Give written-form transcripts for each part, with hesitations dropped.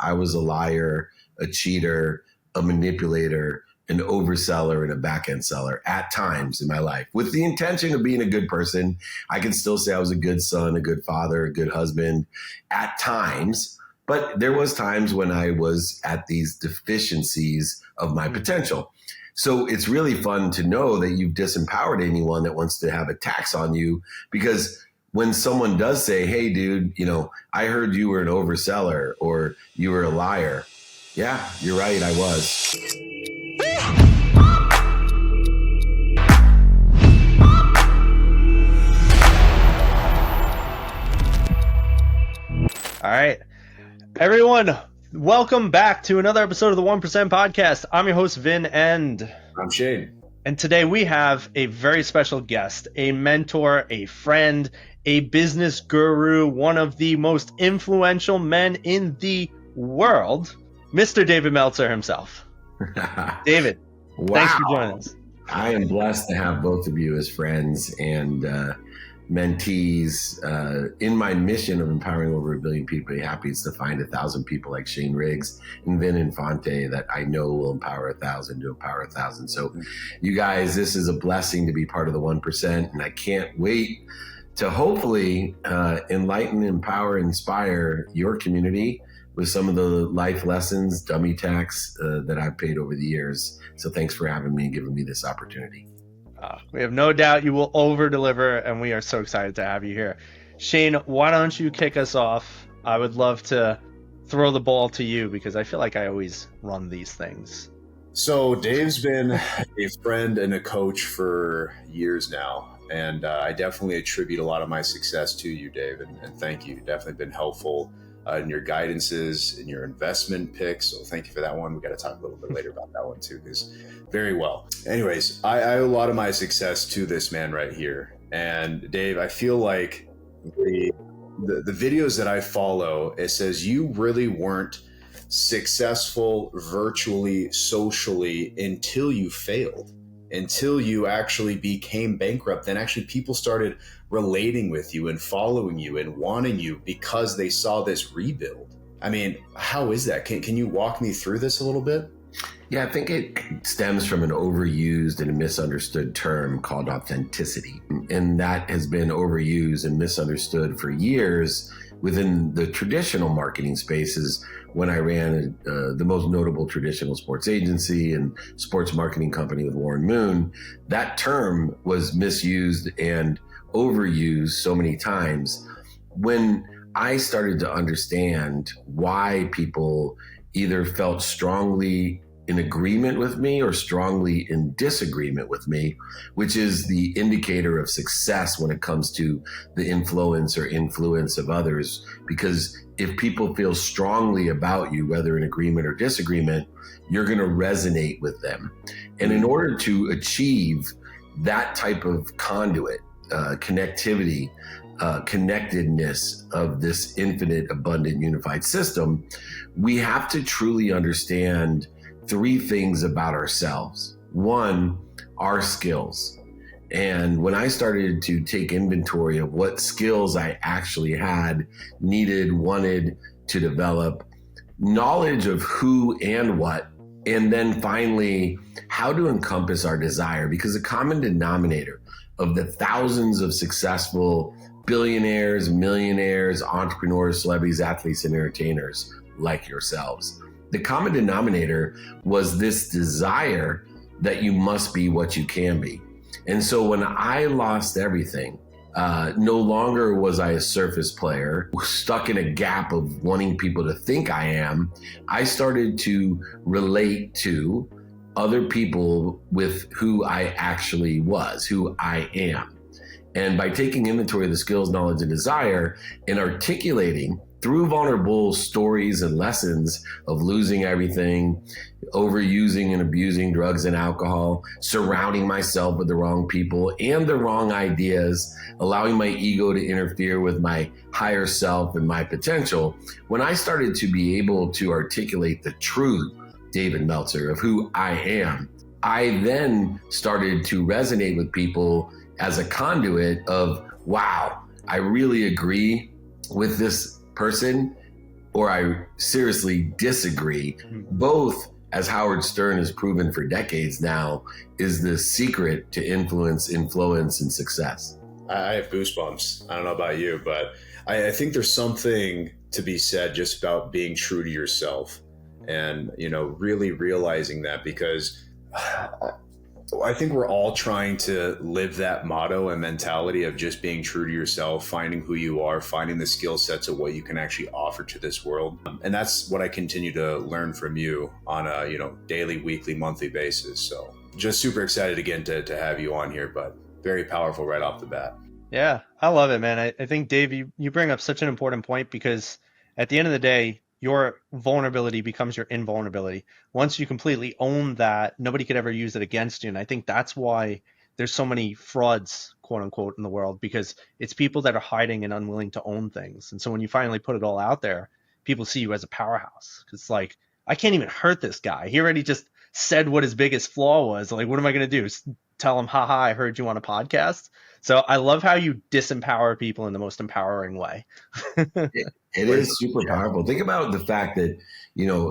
I was a liar, a cheater, a manipulator, an overseller, and a back-end seller at times in my life with the intention of being a good person. I can still say I was a good son, a good father, a good husband at times, but there was times when I was at these deficiencies of my potential. So it's really fun to know that you've disempowered anyone that wants to have attacks on you, because when someone does say, hey, dude, I heard you were an overseller or you were a liar. Yeah, you're right. I was. All right, everyone, welcome back to another episode of the 1% Podcast. I'm your host, Vin, and I'm Shane. And today we have a very special guest, a mentor, a friend, a business guru, one of the most influential men in the world, Mr. David Meltzer himself. David, wow. Thanks for joining us. I am blessed to have both of you as friends and mentees in my mission of empowering over 1 billion people to be happy. Is to find 1,000 people like Shane Riggs and Vin Infante that I know will empower 1,000 to empower 1,000. So you guys, this is a blessing to be part of the 1%. And I can't wait to hopefully enlighten, empower, inspire your community with some of the life lessons, dummy tax that I've paid over the years. So thanks for having me and giving me this opportunity. We have no doubt you will over-deliver, and we are so excited to have you here. Shane, why don't you kick us off? I would love to throw the ball to you because I feel like I always run these things. So Dave's been a friend and a coach for years now, and I definitely attribute a lot of my success to you, Dave, and thank you. You've definitely been helpful in your guidances, in your investment picks. So thank you for that one. We got to talk a little bit later about that one too, because very well. Anyways, I owe a lot of my success to this man right here. And Dave, I feel like the videos that I follow, it says you really weren't successful virtually, socially until you failed, until you actually became bankrupt. Then actually people started relating with you and following you and wanting you because they saw this rebuild. I mean, how is that? Can you walk me through this a little bit? Yeah, I think it stems from an overused and a misunderstood term called authenticity. And that has been overused and misunderstood for years within the traditional marketing spaces. When I ran the most notable traditional sports agency and sports marketing company with Warren Moon, that term was misused and overused so many times. When I started to understand why people either felt strongly in agreement with me or strongly in disagreement with me, which is the indicator of success when it comes to the influence or influence of others. Because if people feel strongly about you, whether in agreement or disagreement, you're going to resonate with them. And in order to achieve that type of conduit, connectivity, connectedness of this infinite, abundant, unified system, we have to truly understand 3 things about ourselves. 1, our skills. And when I started to take inventory of what skills I actually had, needed, wanted to develop, knowledge of who and what, and then finally, how to encompass our desire. Because the common denominator of the thousands of successful billionaires, millionaires, entrepreneurs, celebrities, athletes, and entertainers like yourselves, the common denominator was this desire that you must be what you can be. And so when I lost everything, no longer was I a surface player stuck in a gap of wanting people to think I am. I started to relate to other people with who I actually was, who I am. And by taking inventory of the skills, knowledge, and desire and articulating through vulnerable stories and lessons of losing everything, overusing and abusing drugs and alcohol, surrounding myself with the wrong people and the wrong ideas, allowing my ego to interfere with my higher self and my potential. When I started to be able to articulate the true David Meltzer of who I am, I then started to resonate with people as a conduit of, wow, I really agree with this person. or I seriously disagree. Both, as Howard Stern has proven for decades now, is the secret to influence, and success. I have goosebumps. I don't know about you, but I think there's something to be said just about being true to yourself and, really realizing that, because I think we're all trying to live that motto and mentality of just being true to yourself, finding who you are, finding the skill sets of what you can actually offer to this world. And that's what I continue to learn from you on a, daily, weekly, monthly basis. So just super excited again to have you on here, but very powerful right off the bat. Yeah, I love it, man. I think, Dave, you bring up such an important point, because at the end of the day, your vulnerability becomes your invulnerability. Once you completely own that, nobody could ever use it against you. And I think that's why there's so many frauds, quote unquote, in the world, because it's people that are hiding and unwilling to own things. And so when you finally put it all out there, people see you as a powerhouse. It's like, I can't even hurt this guy. He already just said what his biggest flaw was. Like, what am I going to do? Tell him, haha, I heard you on a podcast. So I love how you disempower people in the most empowering way. It is super powerful. Think about the fact that,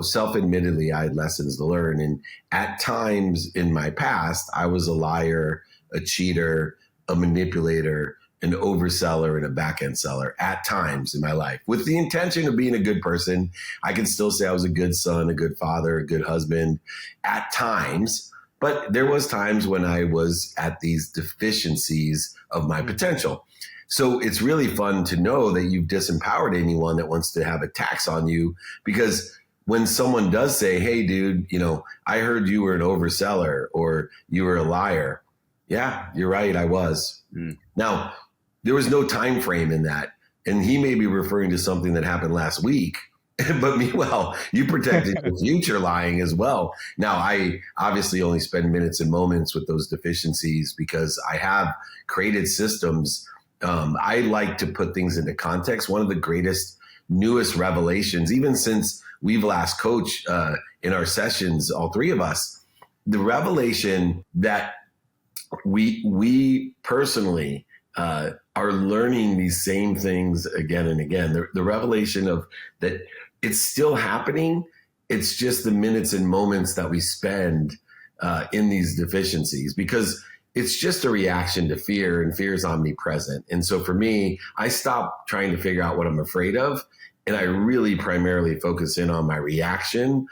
self-admittedly, I had lessons to learn. And at times in my past, I was a liar, a cheater, a manipulator, an overseller, and a back-end seller at times in my life. With the intention of being a good person, I can still say I was a good son, a good father, a good husband at times. But there was times when I was at these deficiencies of my potential. So it's really fun to know that you've disempowered anyone that wants to have attacks on you, because when someone does say, hey, dude, I heard you were an overseller or you were a liar. Yeah, you're right. I was. Now, there was no time frame in that. And he may be referring to something that happened last week. But meanwhile, you protected your future lying as well. Now, I obviously only spend minutes and moments with those deficiencies because I have created systems. I like to put things into context. One of the greatest, newest revelations, even since we've last coached in our sessions, all three of us, the revelation that we personally are learning these same things again and again. The revelation of that it's still happening. It's just the minutes and moments that we spend in these deficiencies, because it's just a reaction to fear, and fear is omnipresent. And so for me, I stopped trying to figure out what I'm afraid of, and I really primarily focus in on my reaction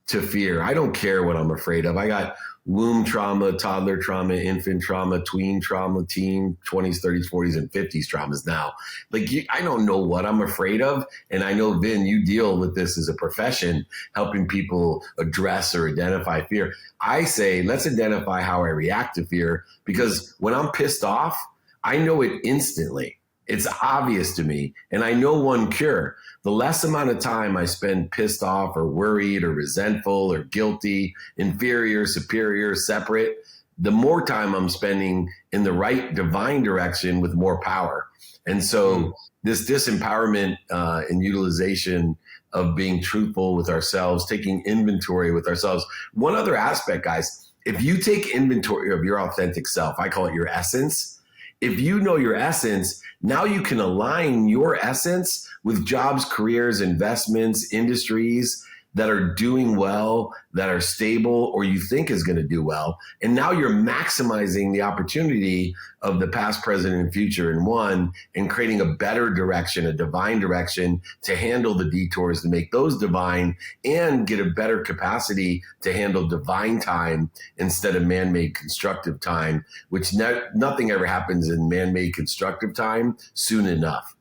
to fear. I don't care what I'm afraid of. I got womb trauma, toddler trauma, infant trauma, tween trauma, teen, 20s, 30s, 40s, and 50s traumas now. I don't know what I'm afraid of. And I know, Vin, you deal with this as a profession, helping people address or identify fear. I say, let's identify how I react to fear, because when I'm pissed off, I know it instantly. It's obvious to me, and I know one cure. The less amount of time I spend pissed off or worried or resentful or guilty, inferior, superior, separate, the more time I'm spending in the right divine direction with more power. And so this disempowerment and utilization of being truthful with ourselves, taking inventory with ourselves. One other aspect, guys, if you take inventory of your authentic self, I call it your essence. If you know your essence, now you can align your essence with jobs, careers, investments, industries that are doing well, that are stable, or you think is going to do well. And now you're maximizing the opportunity of the past, present, and future in one, and creating a better direction, a divine direction to handle the detours, to make those divine, and get a better capacity to handle divine time instead of man-made constructive time, which nothing ever happens in man-made constructive time soon enough.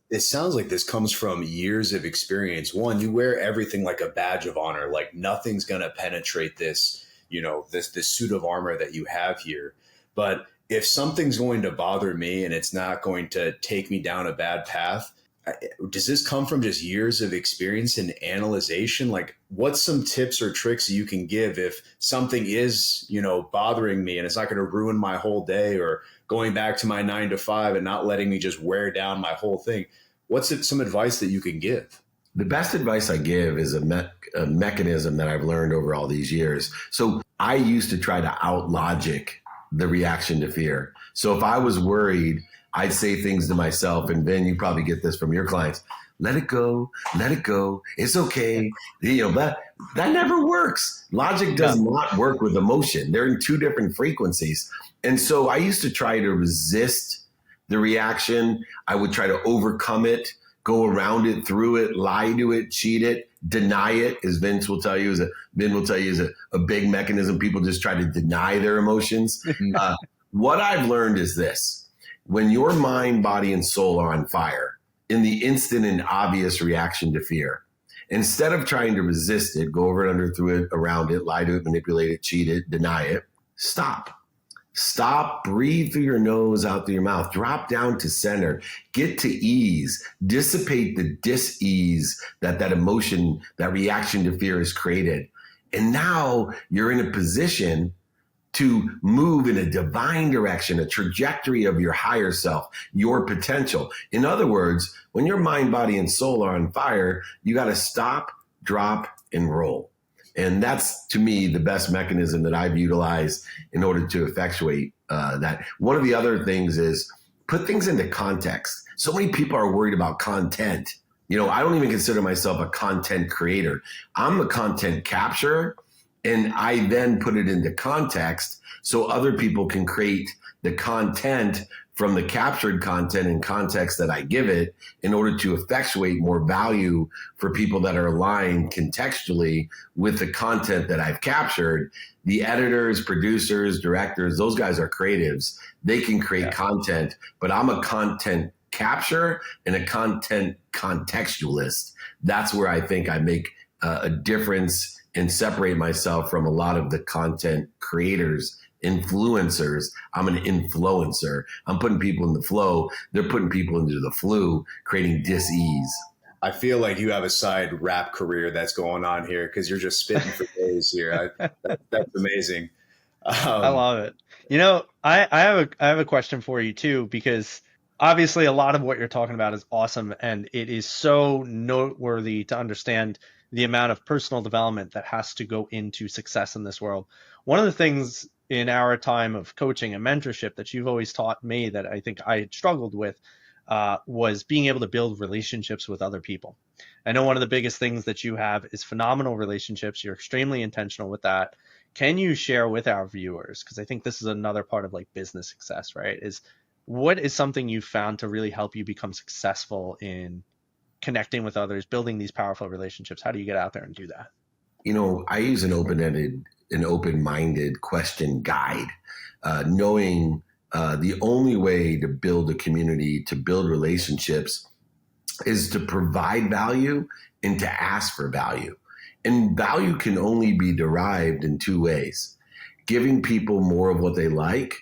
It sounds like this comes from years of experience. One, you wear everything like a badge of honor, like nothing's going to penetrate this, this suit of armor that you have here. But if something's going to bother me and it's not going to take me down a bad path, does this come from just years of experience and analyzation? Like, what's some tips or tricks you can give if something is, bothering me and it's not going to ruin my whole day, or going back to my 9 to 5 and not letting me just wear down my whole thing? What's some advice that you can give? The best advice I give is a mechanism that I've learned over all these years. So I used to try to out-logic the reaction to fear. So if I was worried, I'd say things to myself, and Ben, you probably get this from your clients. let it go, let it go. It's okay. That never works. Logic does not work with emotion. They're in two different frequencies. And so I used to try to resist the reaction. I would try to overcome it, go around it, through it, lie to it, cheat it, deny it, as Vin will tell you is a big mechanism. People just try to deny their emotions. What I've learned is this: when your mind, body, and soul are on fire, in the instant and obvious reaction to fear, instead of trying to resist it, go over it, under, through it, around it, lie to it, manipulate it, cheat it, deny it, stop. Stop, breathe through your nose, out through your mouth, drop down to center, get to ease, dissipate the dis-ease that emotion, that reaction to fear has created. And now you're in a position to move in a divine direction, a trajectory of your higher self, your potential. In other words, when your mind, body, and soul are on fire, you got to stop, drop, and roll. And that's, to me, the best mechanism that I've utilized in order to effectuate that. One of the other things is put things into context. So many people are worried about content. I don't even consider myself a content creator. I'm a content capturer, and I then put it into context so other people can create the content from the captured content and context that I give it in order to effectuate more value for people that are aligned contextually with the content that I've captured. The editors, producers, directors, those guys are creatives. They can create content, but I'm a content capturer and a content contextualist. That's where I think I make a difference and separate myself from a lot of the content creators, influencers. I'm an influencer. I'm putting people in the flow. They're putting people into the flu, creating dis-ease. I feel like you have a side rap career that's going on here because you're just spitting for days here. That's amazing. I love it. I have a question for you too, because obviously a lot of what you're talking about is awesome, and it is so noteworthy to understand the amount of personal development that has to go into success in this world. One of the things in our time of coaching and mentorship that you've always taught me that I think I had struggled with was being able to build relationships with other people. I know one of the biggest things that you have is phenomenal relationships. You're extremely intentional with that. Can you share with our viewers, because I think this is another part of like business success, right? Is what is something you found to really help you become successful in connecting with others, building these powerful relationships? How do you get out there and do that? I use an open-minded question guide, knowing the only way to build a community, to build relationships, is to provide value and to ask for value. And value can only be derived in two ways: giving people more of what they like,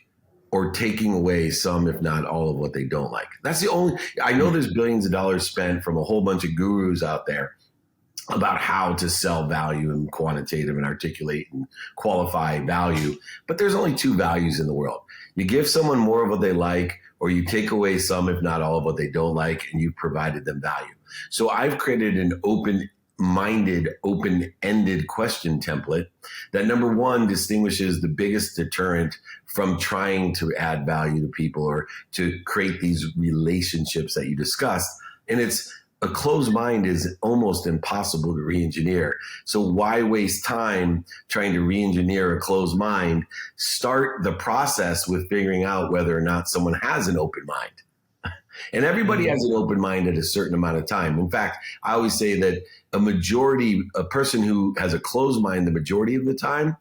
or taking away some, if not all, of what they don't like. That's the only, I know there's billions of dollars spent from a whole bunch of gurus out there about how to sell value and quantitative and articulate and qualify value. But there's only two values in the world. You give someone more of what they like, or you take away some, if not all, of what they don't like, and you've provided them value. So I've created an open-minded, open-ended question template that, number one, distinguishes the biggest deterrent from trying to add value to people or to create these relationships that you discussed. And a closed mind is almost impossible to re-engineer. So why waste time trying to re-engineer a closed mind? Start the process with figuring out whether or not someone has an open mind. And everybody has an open mind at a certain amount of time. In fact, I always say that a person who has a closed mind the majority of the time,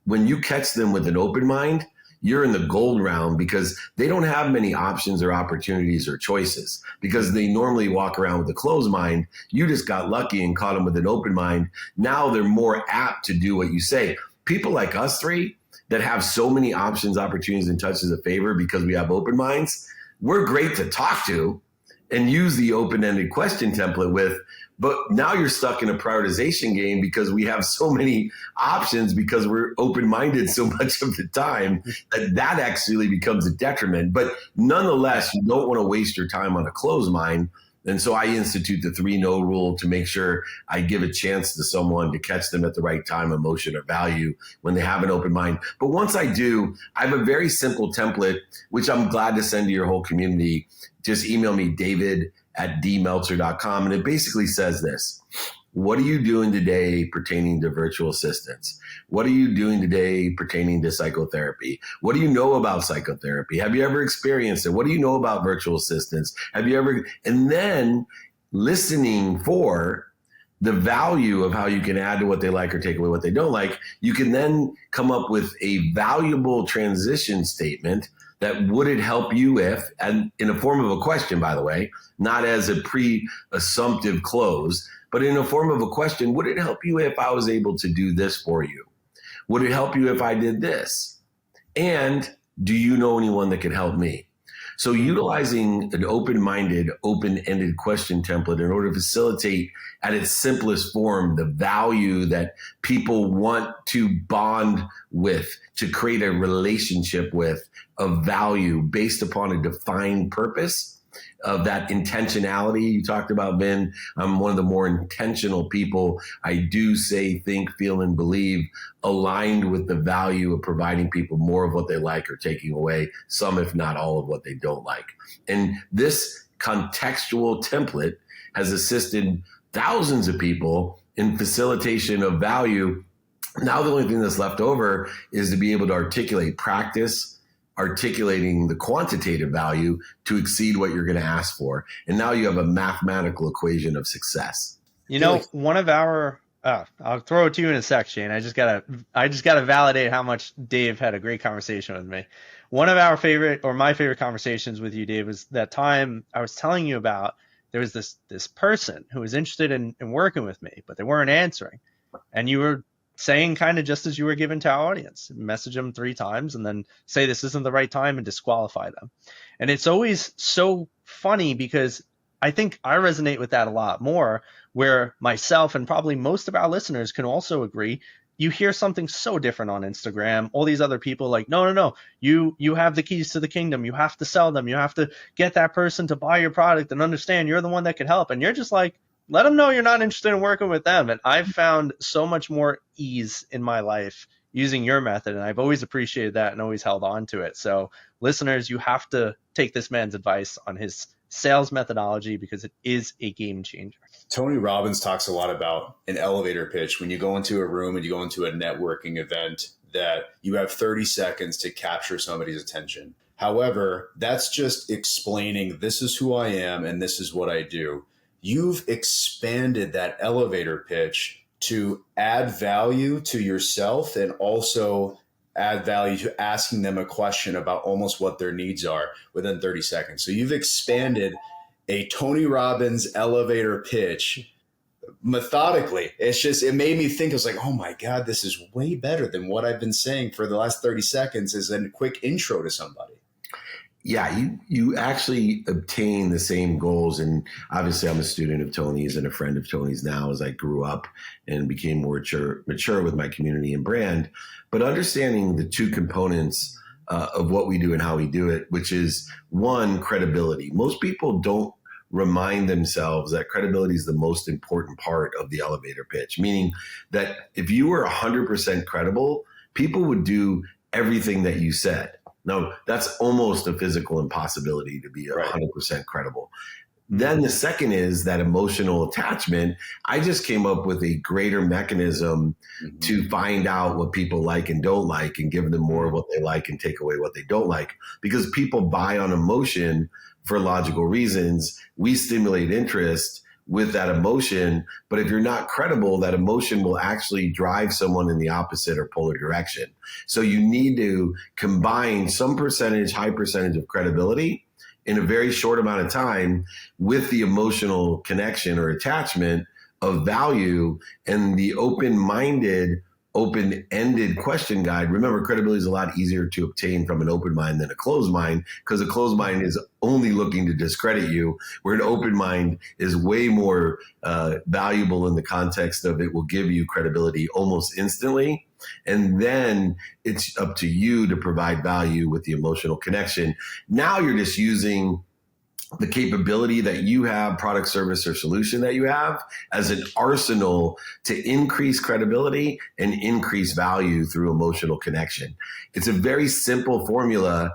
when you catch them with an open mind, you're in the gold round, because they don't have many options or opportunities or choices, because they normally walk around with a closed mind. You just got lucky and caught them with an open mind. Now they're more apt to do what you say. People like us three that have so many options, opportunities, and touches of favor because we have open minds, we're great to talk to and use the open-ended question template with. But now you're stuck in a prioritization game because we have so many options, because we're open-minded so much of the time that actually becomes a detriment. But nonetheless, you don't want to waste your time on a closed mind. And so I institute the 3-no rule to make sure I give a chance to someone to catch them at the right time, emotion, or value when they have an open mind. But once I do, I have a very simple template, which I'm glad to send to your whole community. Just email me, David at dmeltzer.com. And it basically says this: what are you doing today pertaining to virtual assistants? What are you doing today pertaining to psychotherapy? What do you know about psychotherapy? Have you ever experienced it? What do you know about virtual assistants? Have you ever, and then listening for the value of how you can add to what they like or take away what they don't like, you can then come up with a valuable transition statement that would it help you if, and in a form of a question, by the way, not as a pre-assumptive close, but in a form of a question, would it help you if I was able to do this for you? Would it help you if I did this? And do you know anyone that can help me? So utilizing an open-minded, open-ended question template in order to facilitate at its simplest form the value that people want to bond with, to create a relationship with of value based upon a defined purpose of that intentionality you talked about, Ben. I'm one of the more intentional people. I do say, think, feel, and believe aligned with the value of providing people more of what they like or taking away some, if not all, of what they don't like. And this contextual template has assisted thousands of people in facilitation of value. Now the only thing that's left over is to be able to practice articulating the quantitative value to exceed what you're going to ask for. And now you have a mathematical equation of success. You know, one of our, I'll throw it to you in a sec, Shane. I just gotta validate how much Dave had a great conversation with me. One of our favorite, or my favorite conversations with you, Dave, was that time I was telling you about. There was this person who was interested in working with me, but they weren't answering. And you were saying, kind of just as you were given to our audience, message them 3 times and then say this isn't the right time and disqualify them. And it's always so funny because I think I resonate with that a lot more, where myself and probably most of our listeners can also agree. You hear something so different on Instagram, all these other people like, no, you have the keys to the kingdom. You have to sell them. You have to get that person to buy your product and understand you're the one that can help. And you're just like, let them know you're not interested in working with them. And I've found so much more ease in my life using your method. And I've always appreciated that and always held on to it. So listeners, you have to take this man's advice on his sales methodology because it is a game changer. Tony Robbins talks a lot about an elevator pitch. When you go into a room and you go into a networking event, that you have 30 seconds to capture somebody's attention. However, that's just explaining this is who I am and this is what I do. You've expanded that elevator pitch to add value to yourself and also add value to asking them a question about almost what their needs are within 30 seconds. So you've expanded a Tony Robbins elevator pitch methodically. It made me think, I was like, oh my God, this is way better than what I've been saying for the last 30 seconds as a quick intro to somebody. Yeah, you actually obtain the same goals. And obviously I'm a student of Tony's and a friend of Tony's now as I grew up and became more mature with my community and brand. But understanding the 2 components of what we do and how we do it, which is 1, credibility. Most people don't remind themselves that credibility is the most important part of the elevator pitch, meaning that if you were 100% credible, people would do everything that you said. Now, that's almost a physical impossibility to be 100% credible. Then the second is that emotional attachment. I just came up with a greater mechanism to find out what people like and don't like and give them more of what they like and take away what they don't like. Because people buy on emotion for logical reasons. We stimulate interest with that emotion. But if you're not credible, that emotion will actually drive someone in the opposite or polar direction. So you need to combine some high percentage of credibility in a very short amount of time with the emotional connection or attachment of value and the open-minded, open-ended question guide. Remember, credibility is a lot easier to obtain from an open mind than a closed mind, because a closed mind is only looking to discredit you, where an open mind is way more valuable in the context of it will give you credibility almost instantly. And then it's up to you to provide value with the emotional connection. Now you're just using the capability that you have, product, service, or solution that you have as an arsenal to increase credibility and increase value through emotional connection. It's a very simple formula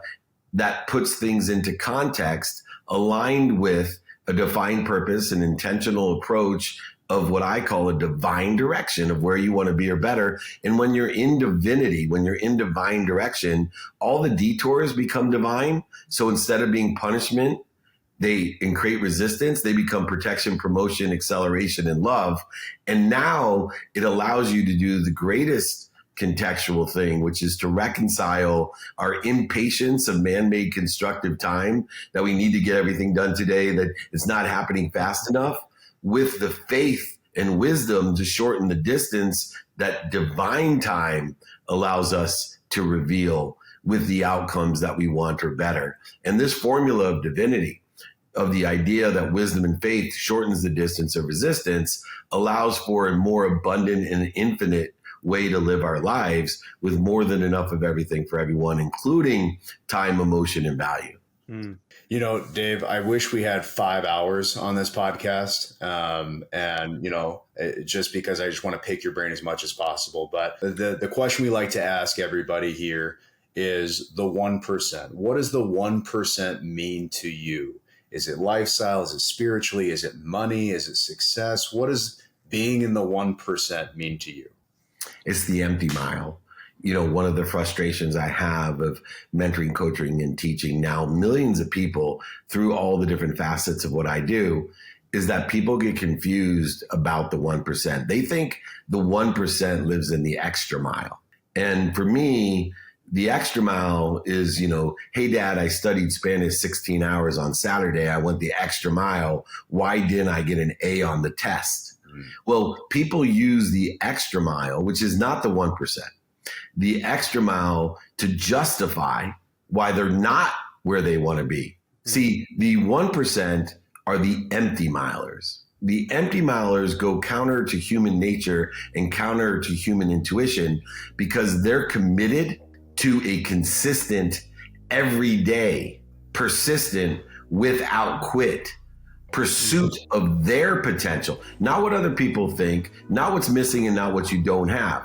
that puts things into context aligned with a defined purpose, an intentional approach of what I call a divine direction of where you want to be or better. And when you're in divinity, when you're in divine direction, all the detours become divine. So instead of being punishment, and create resistance, they become protection, promotion, acceleration, and love. And now it allows you to do the greatest contextual thing, which is to reconcile our impatience of man-made constructive time, that we need to get everything done today, that it's not happening fast enough, with the faith and wisdom to shorten the distance that divine time allows us to reveal with the outcomes that we want or better. And this formula of divinity, of the idea that wisdom and faith shortens the distance of resistance, allows for a more abundant and infinite way to live our lives with more than enough of everything for everyone, including time, emotion, and value. You know, Dave, I wish we had 5 hours on this podcast. And, you know, just because I just want to pick your brain as much as possible. But the question we like to ask everybody here is the 1%. What does the 1% mean to you? Is it lifestyle? Is it spiritually? Is it money? Is it success? What does being in the 1% mean to you? It's the empty mile. You know, one of the frustrations I have of mentoring, coaching, and teaching now millions of people through all the different facets of what I do is that people get confused about the 1%. They think the 1% lives in the extra mile. And for me, the extra mile is, you know, hey, Dad, I studied Spanish 16 hours on Saturday. I went the extra mile. Why didn't I get an A on the test? Well, people use the extra mile, which is not the 1%, the extra mile to justify why they're not where they want to be. See, the 1% are the empty milers. The empty milers go counter to human nature and counter to human intuition because they're committed to a consistent, everyday, persistent, without quit pursuit of their potential, not what other people think, not what's missing and not what you don't have.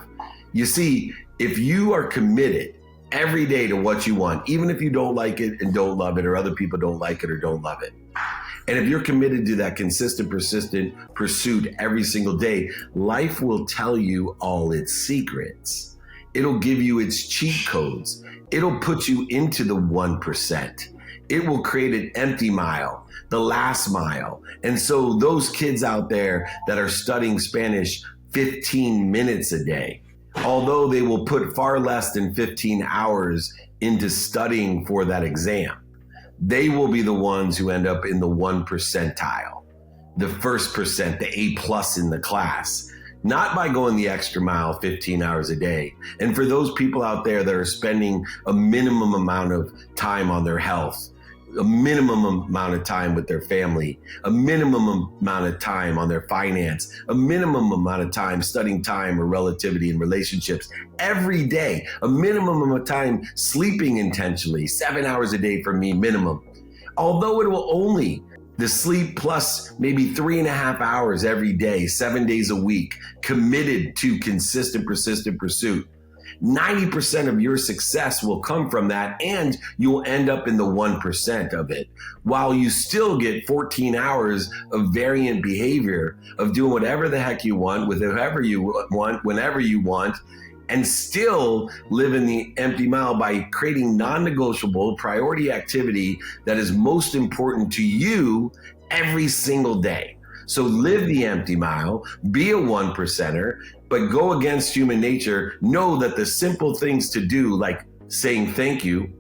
You see, if you are committed every day to what you want, even if you don't like it and don't love it, or other people don't like it or don't love it, and if you're committed to that consistent, persistent pursuit every single day, life will tell you all its secrets. It'll give you its cheat codes. It'll put you into the 1%. It will create an empty mile, the last mile. And so those kids out there that are studying Spanish 15 minutes a day, although they will put far less than 15 hours into studying for that exam, they will be the ones who end up in the 1 percentile, the first percent, the A+ in the class. Not by going the extra mile 15 hours a day. And for those people out there that are spending a minimum amount of time on their health, a minimum amount of time with their family, a minimum amount of time on their finance, a minimum amount of time studying time or relativity and relationships every day, a minimum amount of time sleeping intentionally, 7 hours a day for me, minimum. Although it will only the sleep plus maybe 3.5 hours every day, 7 days a week, committed to consistent, persistent pursuit. 90% of your success will come from that, and you'll end up in the 1% of it, while you still get 14 hours of variant behavior of doing whatever the heck you want, with whoever you want, whenever you want, and still live in the empty mile by creating non-negotiable priority activity that is most important to you every single day. So live the empty mile, be a 1%er, but go against human nature. Know that the simple things to do, like saying thank you,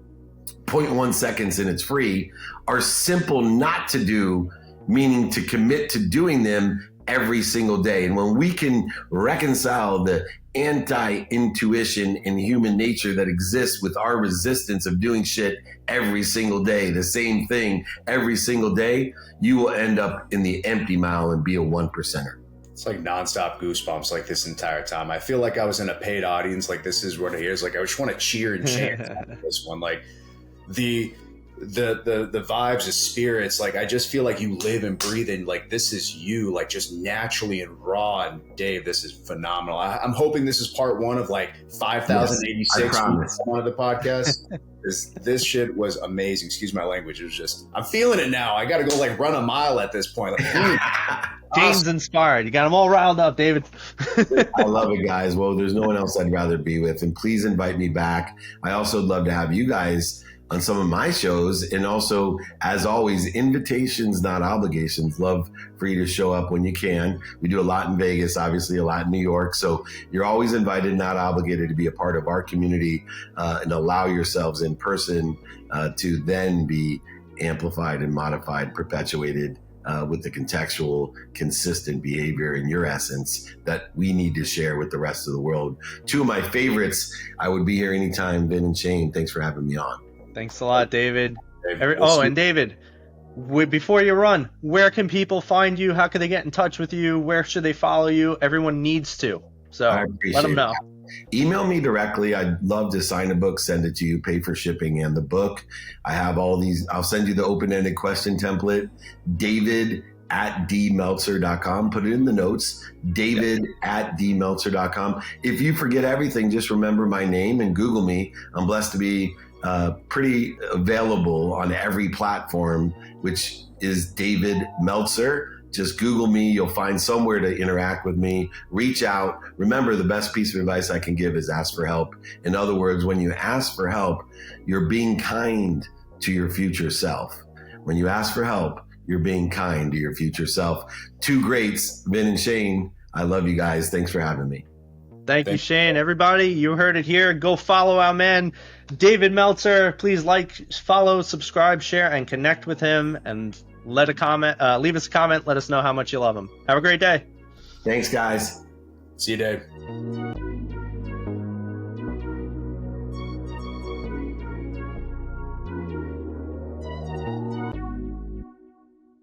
0.1 seconds and it's free, are simple not to do, meaning to commit to doing them every single day. And when we can reconcile the anti-intuition in human nature that exists with our resistance of doing shit every single day, the same thing every single day, you will end up in the empty mile and be a 1%er. It's like nonstop goosebumps like this entire time. I feel like I was in a paid audience. Like this is what it is. Like I just want to cheer and chant this one. Like the the vibes, the spirits, like I just feel like you live and breathe in, like this is you, like just naturally and raw. And Dave, this is phenomenal. I'm hoping this is part one of like 5,086 on the podcast. This shit was amazing. Excuse my language. It was just, I'm feeling it now. I got to go like run a mile at this point. Like, James inspired. You got them all riled up, David. I love it, guys. Well, there's no one else I'd rather be with. And please invite me back. I also would love to have you guys on some of my shows. And also, as always, invitations, not obligations. Love for you to show up when you can. We do a lot in Vegas, obviously a lot in New York. So you're always invited, not obligated, to be a part of our community and allow yourselves in person to then be amplified and modified, perpetuated with the contextual, consistent behavior in your essence that we need to share with the rest of the world. Two of my favorites. I would be here anytime. Vin and Shane, thanks for having me on. Thanks a lot, David. And David, before you run, where can people find you? How can they get in touch with you? Where should they follow you? Everyone needs to. So let them know. Email me directly. I'd love to sign a book, send it to you, pay for shipping and the book. I have all these. I'll send you the open-ended question template, david@dmeltzer.com. Put it in the notes, david@dmeltzer.com. If you forget everything, just remember my name and Google me. I'm blessed to be pretty available on every platform, which is David Meltzer. Just Google me. You'll find somewhere to interact with me. Reach out. Remember, the best piece of advice I can give is ask for help. In other words, when you ask for help, you're being kind to your future self. When you ask for help, you're being kind to your future self. Two greats, Vin and Shane. I love you guys. Thanks for having me. Thank you, Shane. Everybody, you heard it here. Go follow our man, David Meltzer. Please like, follow, subscribe, share, and connect with him. And leave us a comment. Let us know how much you love him. Have a great day. Thanks, guys. See you, Dave.